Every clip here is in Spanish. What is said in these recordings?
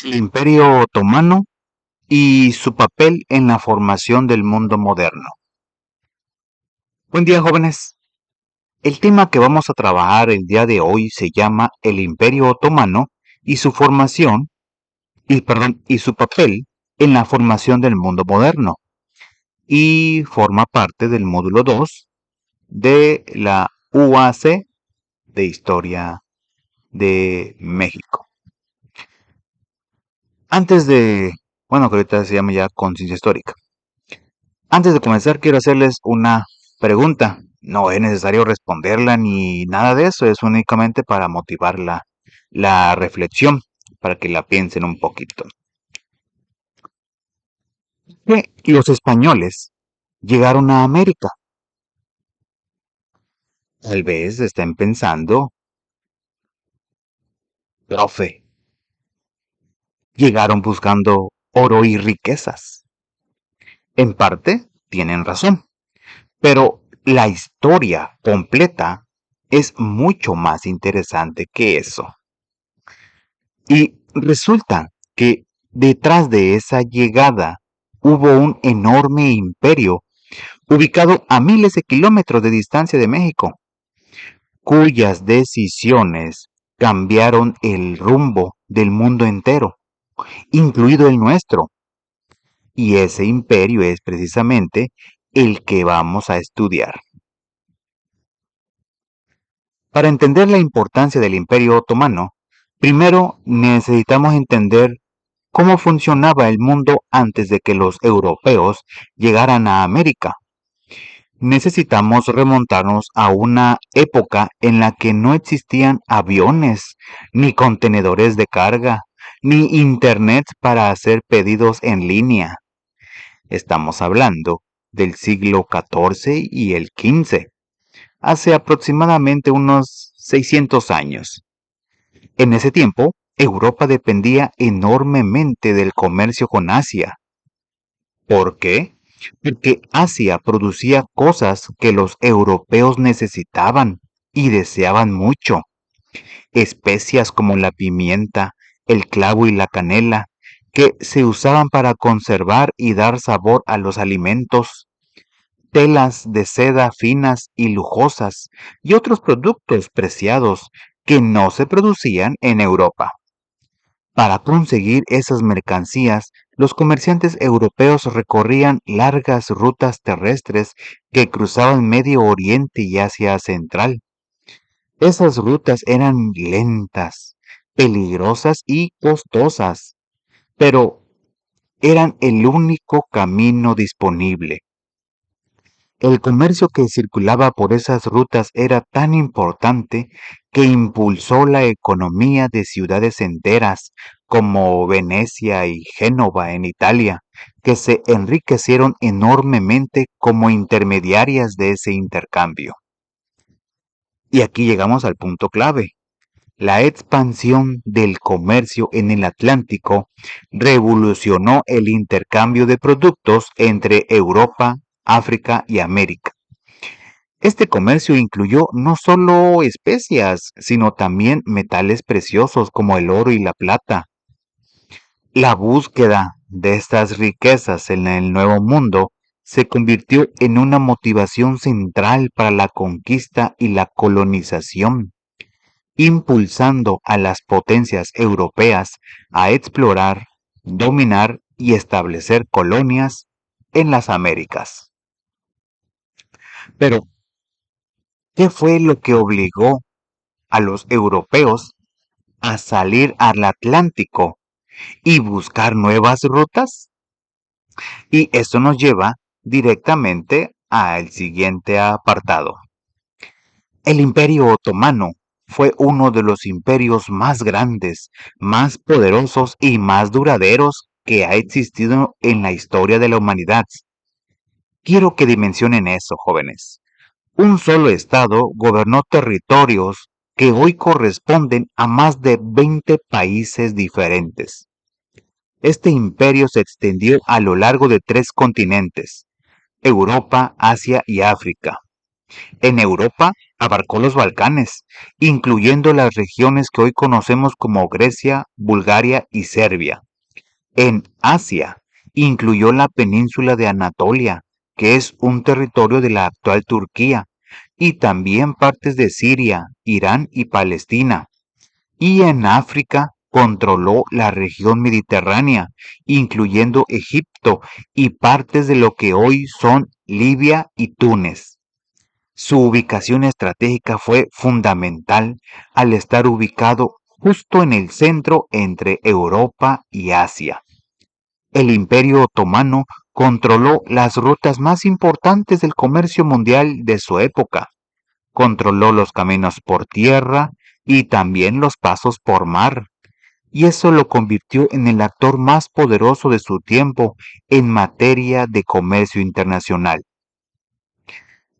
El Imperio Otomano y su papel en la formación del mundo moderno. Buen día, jóvenes. El tema que vamos a trabajar el día de hoy se llama el Imperio Otomano y su formación, y su papel en la formación del mundo moderno. Y forma parte del módulo 2 de la UAC de Historia de México. Que ahorita se llama ya Conciencia Histórica. Antes de comenzar, quiero hacerles una pregunta. No es necesario responderla ni nada de eso, es únicamente para motivar la reflexión, para que la piensen un poquito. Que los españoles llegaron a América. Tal vez estén pensando, profe, llegaron buscando oro y riquezas. En parte, tienen razón, pero la historia completa es mucho más interesante que eso. Y resulta que detrás de esa llegada hubo un enorme imperio ubicado a miles de kilómetros de distancia de México, cuyas decisiones cambiaron el rumbo del mundo entero, incluido el nuestro. Y ese imperio es precisamente el que vamos a estudiar. Para entender la importancia del Imperio Otomano, primero necesitamos entender cómo funcionaba el mundo antes de que los europeos llegaran a América. Necesitamos remontarnos a una época en la que no existían aviones, ni contenedores de carga, ni internet para hacer pedidos en línea. Estamos hablando del siglo XIV y el XV, hace aproximadamente unos 600 años. En ese tiempo, Europa dependía enormemente del comercio con Asia. ¿Por qué? Porque Asia producía cosas que los europeos necesitaban y deseaban mucho. Especias como la pimienta, el clavo y la canela, que se usaban para conservar y dar sabor a los alimentos. Telas de seda finas y lujosas y otros productos preciados que no se producían en Europa. Para conseguir esas mercancías, los comerciantes europeos recorrían largas rutas terrestres que cruzaban Medio Oriente y Asia Central. Esas rutas eran lentas, peligrosas y costosas, pero eran el único camino disponible. El comercio que circulaba por esas rutas era tan importante que impulsó la economía de ciudades enteras como Venecia y Génova en Italia, que se enriquecieron enormemente como intermediarias de ese intercambio. Y aquí llegamos al punto clave. La expansión del comercio en el Atlántico revolucionó el intercambio de productos entre Europa, África y América. Este comercio incluyó no solo especias, sino también metales preciosos como el oro y la plata. La búsqueda de estas riquezas en el Nuevo Mundo se convirtió en una motivación central para la conquista y la colonización, impulsando a las potencias europeas a explorar, dominar y establecer colonias en las Américas. Pero, ¿qué fue lo que obligó a los europeos a salir al Atlántico y buscar nuevas rutas? Y esto nos lleva directamente al siguiente apartado. El Imperio Otomano fue uno de los imperios más grandes, más poderosos y más duraderos que ha existido en la historia de la humanidad. Quiero que dimensionen eso, jóvenes. Un solo estado gobernó territorios que hoy corresponden a más de 20 países diferentes. Este imperio se extendió a lo largo de 3 continentes, Europa, Asia y África. En Europa Abarcó los Balcanes, incluyendo las regiones que hoy conocemos como Grecia, Bulgaria y Serbia. En Asia, incluyó la península de Anatolia, que es un territorio de la actual Turquía, y también partes de Siria, Irán y Palestina. Y en África controló la región mediterránea, incluyendo Egipto y partes de lo que hoy son Libia y Túnez. Su ubicación estratégica fue fundamental al estar ubicado justo en el centro entre Europa y Asia. El Imperio Otomano controló las rutas más importantes del comercio mundial de su época. Controló los caminos por tierra y también los pasos por mar. Y eso lo convirtió en el actor más poderoso de su tiempo en materia de comercio internacional.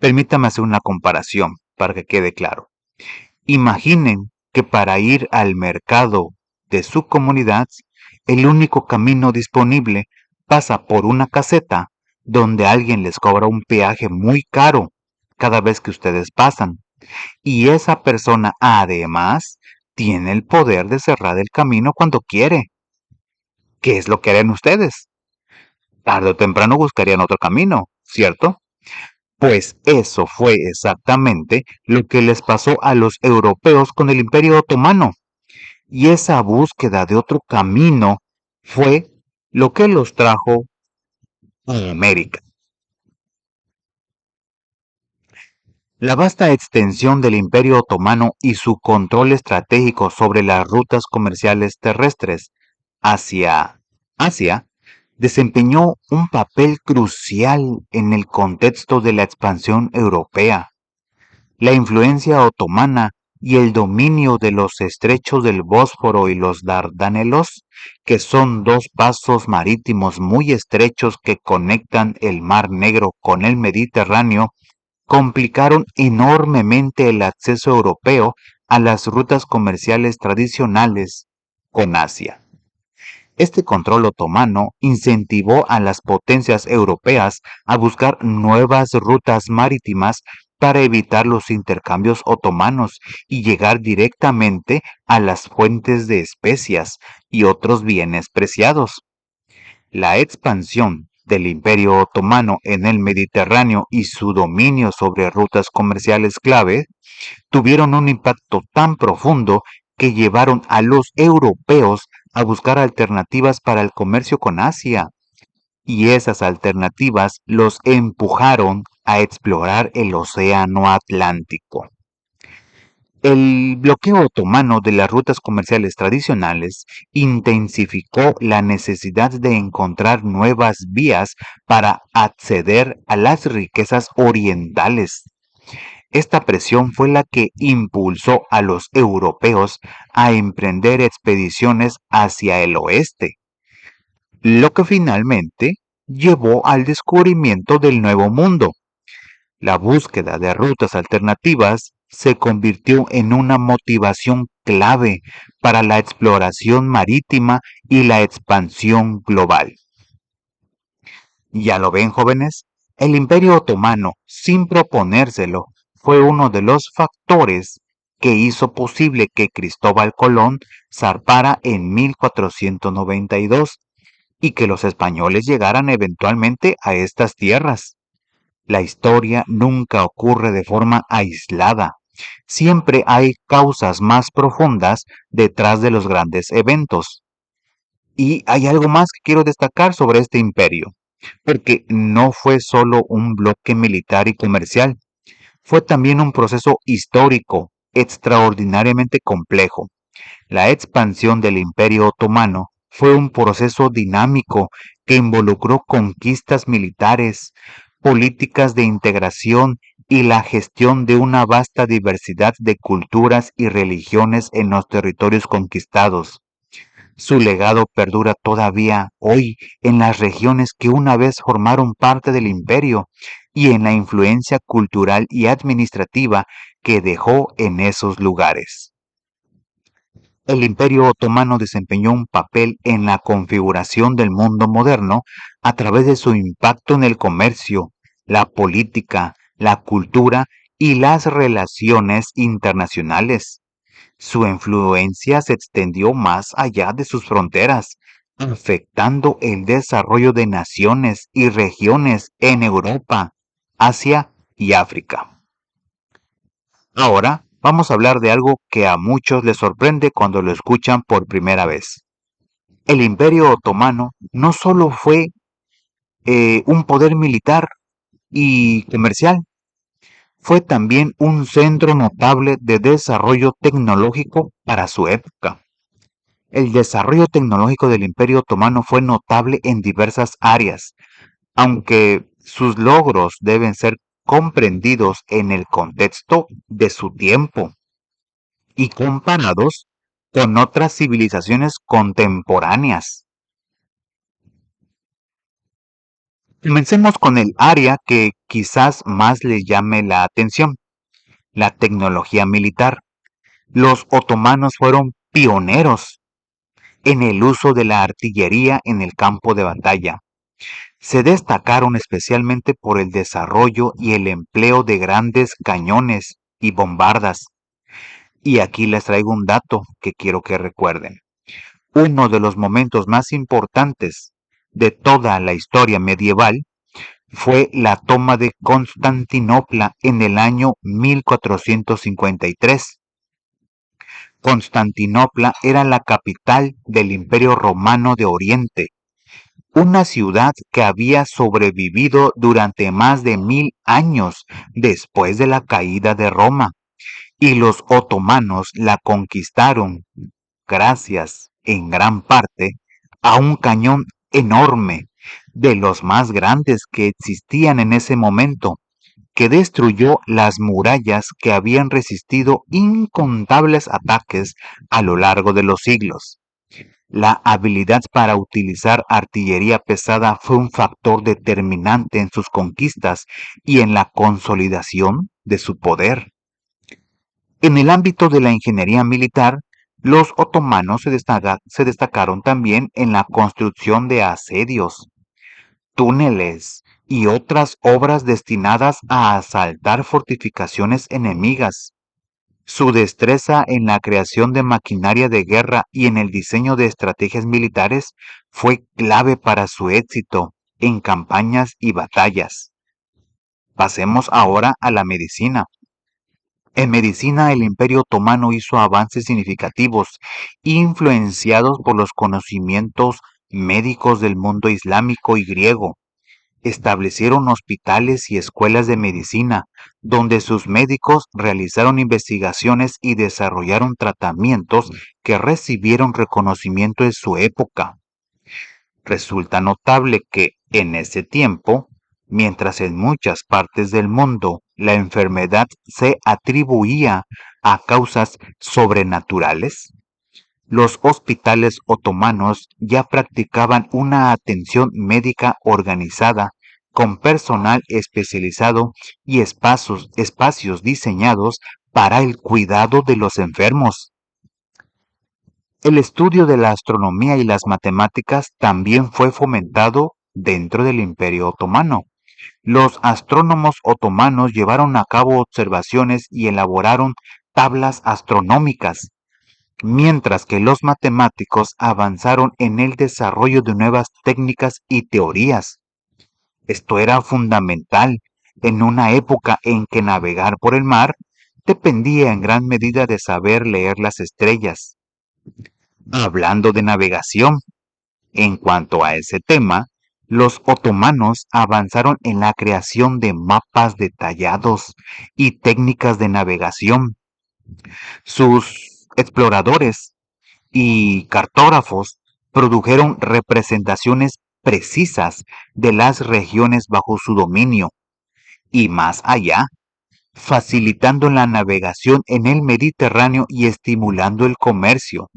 Permítame hacer una comparación para que quede claro. Imaginen que para ir al mercado de su comunidad, el único camino disponible pasa por una caseta donde alguien les cobra un peaje muy caro cada vez que ustedes pasan. Y esa persona además tiene el poder de cerrar el camino cuando quiere. ¿Qué es lo que harían ustedes? Tarde o temprano buscarían otro camino, ¿cierto? Pues eso fue exactamente lo que les pasó a los europeos con el Imperio Otomano. Y esa búsqueda de otro camino fue lo que los trajo a América. La vasta extensión del Imperio Otomano y su control estratégico sobre las rutas comerciales terrestres hacia Asia desempeñó un papel crucial en el contexto de la expansión europea. La influencia otomana y el dominio de los estrechos del Bósforo y los Dardanelos, que son dos pasos marítimos muy estrechos que conectan el Mar Negro con el Mediterráneo, complicaron enormemente el acceso europeo a las rutas comerciales tradicionales con Asia. Este control otomano incentivó a las potencias europeas a buscar nuevas rutas marítimas para evitar los intercambios otomanos y llegar directamente a las fuentes de especias y otros bienes preciados. La expansión del Imperio Otomano en el Mediterráneo y su dominio sobre rutas comerciales clave tuvieron un impacto tan profundo que llevaron a los europeos a buscar alternativas para el comercio con Asia, y esas alternativas los empujaron a explorar el Océano Atlántico. El bloqueo otomano de las rutas comerciales tradicionales intensificó la necesidad de encontrar nuevas vías para acceder a las riquezas orientales. Esta presión fue la que impulsó a los europeos a emprender expediciones hacia el oeste, lo que finalmente llevó al descubrimiento del Nuevo Mundo. La búsqueda de rutas alternativas se convirtió en una motivación clave para la exploración marítima y la expansión global. Ya lo ven, jóvenes, el Imperio Otomano, sin proponérselo, fue uno de los factores que hizo posible que Cristóbal Colón zarpara en 1492 y que los españoles llegaran eventualmente a estas tierras. La historia nunca ocurre de forma aislada. Siempre hay causas más profundas detrás de los grandes eventos. Y hay algo más que quiero destacar sobre este imperio, porque no fue solo un bloque militar y comercial, fue también un proceso histórico extraordinariamente complejo. La expansión del Imperio Otomano fue un proceso dinámico que involucró conquistas militares, políticas de integración y la gestión de una vasta diversidad de culturas y religiones en los territorios conquistados. Su legado perdura todavía hoy en las regiones que una vez formaron parte del imperio y en la influencia cultural y administrativa que dejó en esos lugares. El Imperio Otomano desempeñó un papel en la configuración del mundo moderno a través de su impacto en el comercio, la política, la cultura y las relaciones internacionales. Su influencia se extendió más allá de sus fronteras, afectando el desarrollo de naciones y regiones en Europa, Asia y África. Ahora vamos a hablar de algo que a muchos les sorprende cuando lo escuchan por primera vez. El Imperio Otomano no solo fue un poder militar y comercial, fue también un centro notable de desarrollo tecnológico para su época. El desarrollo tecnológico del Imperio Otomano fue notable en diversas áreas, aunque sus logros deben ser comprendidos en el contexto de su tiempo y comparados con otras civilizaciones contemporáneas. Comencemos con el área que quizás más le llame la atención, la tecnología militar. Los otomanos fueron pioneros en el uso de la artillería en el campo de batalla. Se destacaron especialmente por el desarrollo y el empleo de grandes cañones y bombardas. Y aquí les traigo un dato que quiero que recuerden. Uno de los momentos más importantes de toda la historia medieval fue la toma de Constantinopla en el año 1453. Constantinopla era la capital del Imperio Romano de Oriente, una ciudad que había sobrevivido durante más de 1000 años después de la caída de Roma, y los otomanos la conquistaron gracias, en gran parte, a un cañón enorme, de los más grandes que existían en ese momento, que destruyó las murallas que habían resistido incontables ataques a lo largo de los siglos. La habilidad para utilizar artillería pesada fue un factor determinante en sus conquistas y en la consolidación de su poder. En el ámbito de la ingeniería militar, los otomanos se destacaron también en la construcción de asedios, túneles y otras obras destinadas a asaltar fortificaciones enemigas. Su destreza en la creación de maquinaria de guerra y en el diseño de estrategias militares fue clave para su éxito en campañas y batallas. Pasemos ahora a la medicina. En medicina, el Imperio Otomano hizo avances significativos, influenciados por los conocimientos médicos del mundo islámico y griego. Establecieron hospitales y escuelas de medicina, donde sus médicos realizaron investigaciones y desarrollaron tratamientos que recibieron reconocimiento en su época. Resulta notable que en ese tiempo, mientras en muchas partes del mundo la enfermedad se atribuía a causas sobrenaturales, los hospitales otomanos ya practicaban una atención médica organizada, con personal especializado y espacios diseñados para el cuidado de los enfermos. El estudio de la astronomía y las matemáticas también fue fomentado dentro del Imperio Otomano. Los astrónomos otomanos llevaron a cabo observaciones y elaboraron tablas astronómicas, mientras que los matemáticos avanzaron en el desarrollo de nuevas técnicas y teorías. Esto era fundamental en una época en que navegar por el mar dependía en gran medida de saber leer las estrellas. Hablando de navegación, en cuanto a ese tema, los otomanos avanzaron en la creación de mapas detallados y técnicas de navegación. Sus exploradores y cartógrafos produjeron representaciones precisas de las regiones bajo su dominio y más allá, facilitando la navegación en el Mediterráneo y estimulando el comercio.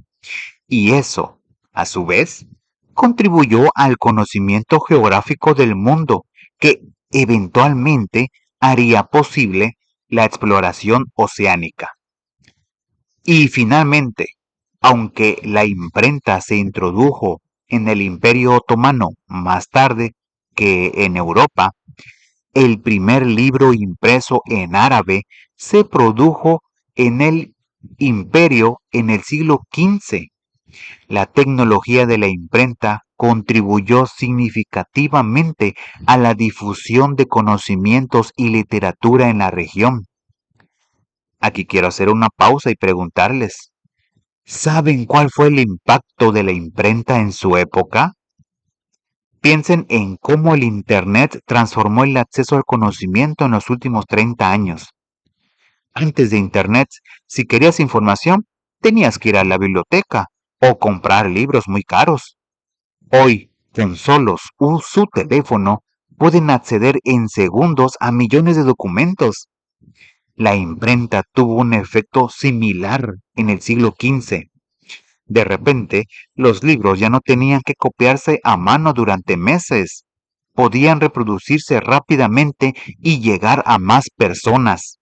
Y eso, a su vez, contribuyó al conocimiento geográfico del mundo que eventualmente haría posible la exploración oceánica. Y finalmente, aunque la imprenta se introdujo en el Imperio Otomano más tarde que en Europa, El primer libro impreso en árabe se produjo en el imperio en el siglo XV. La tecnología de la imprenta contribuyó significativamente a la difusión de conocimientos y literatura en la región. Aquí quiero hacer una pausa y preguntarles, ¿saben cuál fue el impacto de la imprenta en su época? Piensen en cómo el Internet transformó el acceso al conocimiento en los últimos 30 años. Antes de Internet, si querías información, tenías que ir a la biblioteca o comprar libros muy caros. Hoy, con solo su teléfono, pueden acceder en segundos a millones de documentos. La imprenta tuvo un efecto similar en el siglo XV. De repente, los libros ya no tenían que copiarse a mano durante meses. Podían reproducirse rápidamente y llegar a más personas.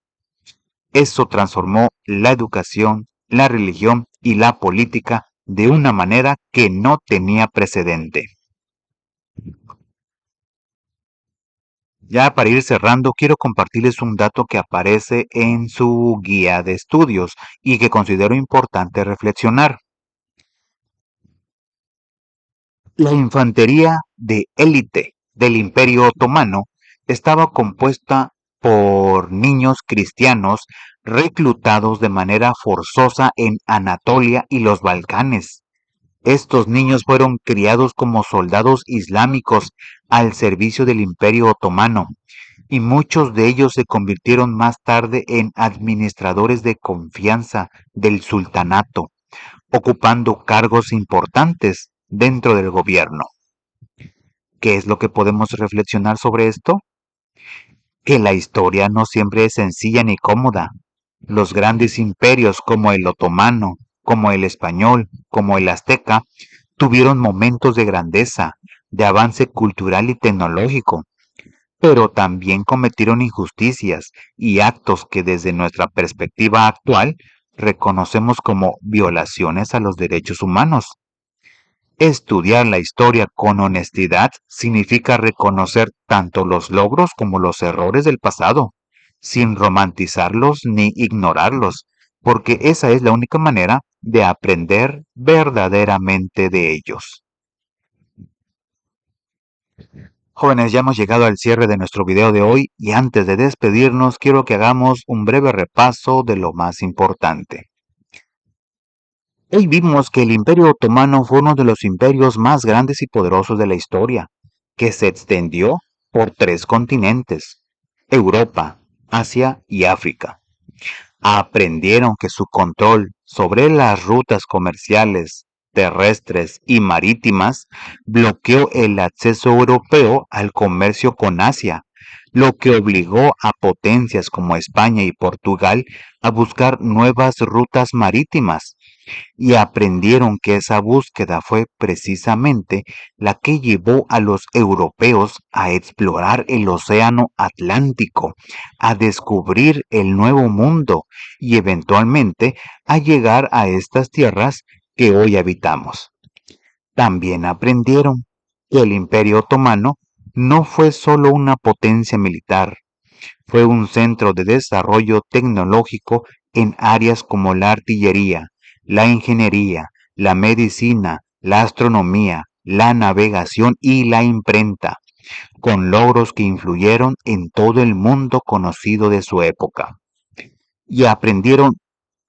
Eso transformó la educación, la religión y la política de una manera que no tenía precedente. Ya para ir cerrando, quiero compartirles un dato que aparece en su guía de estudios y que considero importante reflexionar. La infantería de élite del Imperio Otomano estaba compuesta por niños cristianos reclutados de manera forzosa en Anatolia y los Balcanes. Estos niños fueron criados como soldados islámicos al servicio del Imperio Otomano, y muchos de ellos se convirtieron más tarde en administradores de confianza del sultanato, ocupando cargos importantes dentro del gobierno. ¿Qué es lo que podemos reflexionar sobre esto? Que la historia no siempre es sencilla ni cómoda. Los grandes imperios como el otomano, como el español, como el azteca, tuvieron momentos de grandeza, de avance cultural y tecnológico, pero también cometieron injusticias y actos que desde nuestra perspectiva actual reconocemos como violaciones a los derechos humanos. Estudiar la historia con honestidad significa reconocer tanto los logros como los errores del pasado, sin romantizarlos ni ignorarlos, porque esa es la única manera de aprender verdaderamente de ellos. Jóvenes, ya hemos llegado al cierre de nuestro video de hoy y antes de despedirnos quiero que hagamos un breve repaso de lo más importante. Hoy vimos que el Imperio Otomano fue uno de los imperios más grandes y poderosos de la historia, que se extendió por 3 continentes, Europa, Asia y África. Aprendieron que su control sobre las rutas comerciales, terrestres y marítimas bloqueó el acceso europeo al comercio con Asia, lo que obligó a potencias como España y Portugal a buscar nuevas rutas marítimas, y aprendieron que esa búsqueda fue precisamente la que llevó a los europeos a explorar el océano Atlántico, a descubrir el nuevo mundo y eventualmente a llegar a estas tierras que hoy habitamos. También aprendieron que el Imperio Otomano no fue solo una potencia militar, fue un centro de desarrollo tecnológico en áreas como la artillería, la ingeniería, la medicina, la astronomía, la navegación y la imprenta, con logros que influyeron en todo el mundo conocido de su época. Y aprendieron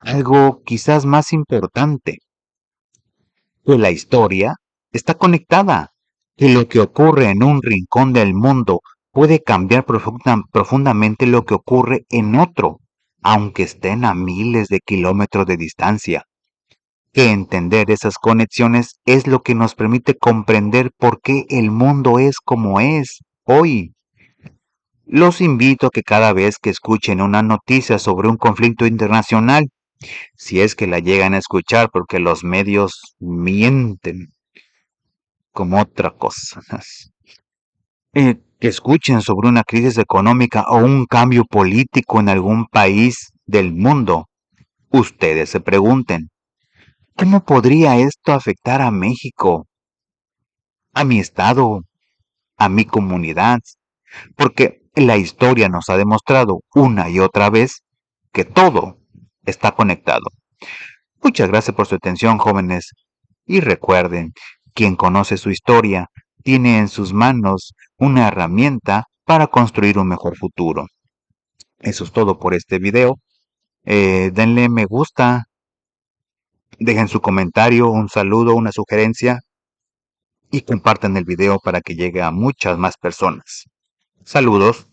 algo quizás más importante, que la historia está conectada, que lo que ocurre en un rincón del mundo puede cambiar profundamente lo que ocurre en otro, aunque estén a miles de kilómetros de distancia. Que entender esas conexiones es lo que nos permite comprender por qué el mundo es como es hoy. Los invito a que cada vez que escuchen una noticia sobre un conflicto internacional, si es que la llegan a escuchar porque los medios mienten como otra cosa, que escuchen sobre una crisis económica o un cambio político en algún país del mundo, ustedes se pregunten, ¿cómo podría esto afectar a México, a mi estado, a mi comunidad? Porque La historia nos ha demostrado una y otra vez que todo está conectado. Muchas gracias por su atención, jóvenes. Y recuerden, quien conoce su historia tiene en sus manos una herramienta para construir un mejor futuro. Eso es todo por este video. Denle me gusta, dejen su comentario, un saludo, una sugerencia y compartan el video para que llegue a muchas más personas. Saludos.